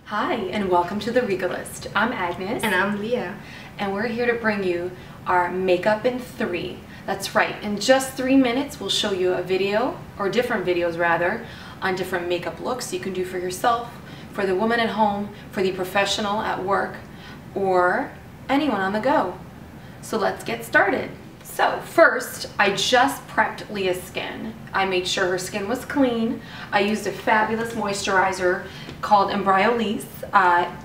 Hi, and welcome to The Regalist. I'm Agnes. And I'm Leah. And we're here to bring you our makeup in 3. That's right, in just 3 minutes we'll show you a video, or different videos rather, on different makeup looks you can do for yourself, for the woman at home, for the professional at work, or anyone on the go. So let's get started. So first, I just prepped Leah's skin. I made sure her skin was clean. I used a fabulous moisturizer called Embryolisse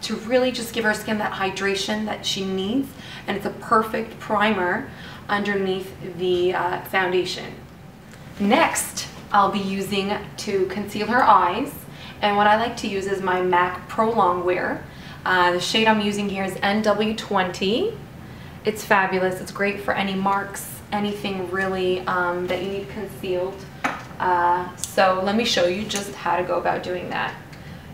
to really just give her skin that hydration that she needs, and it's a perfect primer underneath the foundation. Next, I'll be using to conceal her eyes, and what I like to use is my MAC Pro Longwear. The shade I'm using here is NW20. It's fabulous. It's great for any marks, anything really that you need concealed. So let me show you just how to go about doing that.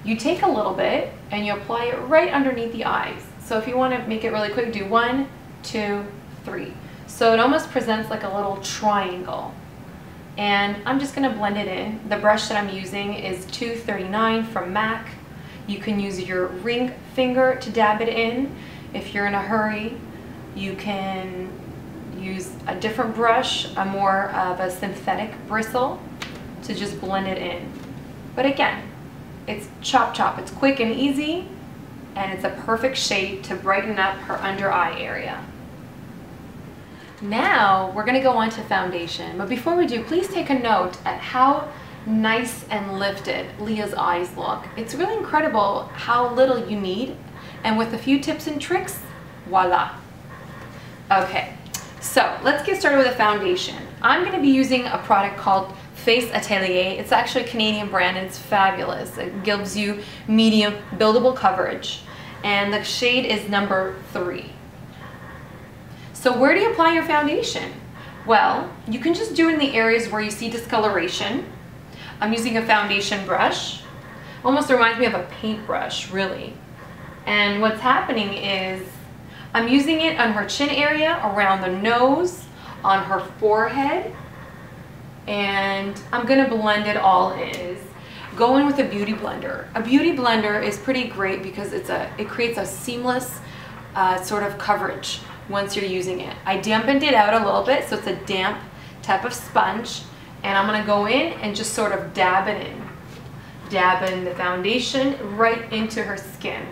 You take a little bit and you apply it right underneath the eyes. So if you want to make it really quick, do 1, 2, 3. So it almost presents like a little triangle. And I'm just going to blend it in. The brush that I'm using is 239 from MAC. You can use your ring finger to dab it in. If you're in a hurry, you can use a different brush, a more of a synthetic bristle, to just blend it in. But again, it's chop chop. It's quick and easy, and it's a perfect shade to brighten up her under eye area. Now we're gonna go on to foundation, but before we do, please take a note at how nice and lifted Leah's eyes look. It's really incredible how little you need, and with a few tips and tricks, voila. Okay, so let's get started with a foundation. I'm going to be using a product called Face Atelier. It's actually a Canadian brand and it's fabulous. It gives you medium buildable coverage, and the shade is number 3. So where do you apply your foundation? Well, you can just do it in the areas where you see discoloration. I'm using a foundation brush. Almost reminds me of a paintbrush, really. And what's happening is I'm using it on her chin area, around the nose, on her forehead, and I'm going to blend it all in. Go in with a beauty blender. A beauty blender is pretty great because it creates a seamless sort of coverage once you're using it. I dampened it out a little bit, so it's a damp type of sponge, and I'm going to go in and just sort of dab it in. Dab in the foundation right into her skin.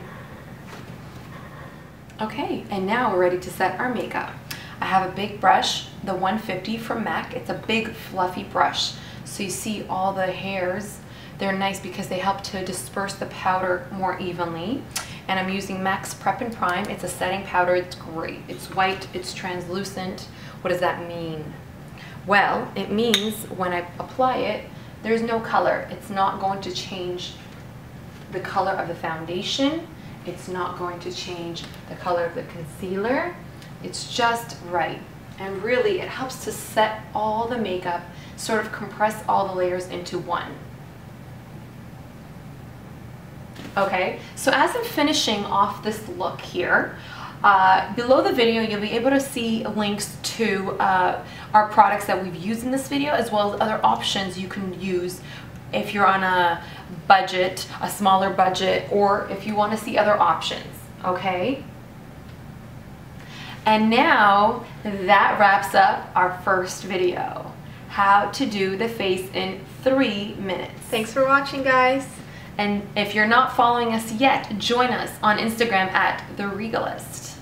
Okay, and now we're ready to set our makeup. I have a big brush, the 150 from MAC. It's a big fluffy brush. So you see all the hairs. They're nice because they help to disperse the powder more evenly. And I'm using MAC's Prep and Prime. It's a setting powder. It's great. It's white. It's translucent. What does that mean? Well, it means when I apply it, there's no color. It's not going to change the color of the foundation. It's not going to change the color of the concealer. It's just right. And really, it helps to set all the makeup, sort of compress all the layers into one. Okay, so as I'm finishing off this look here, below the video you'll be able to see links to our products that we've used in this video, as well as other options you can use if you're on a budget, a smaller budget, or if you want to see other options, okay? And now that wraps up our first video, how to do the face in 3 minutes. Thanks for watching, guys. And if you're not following us yet, join us on Instagram at The Regalist.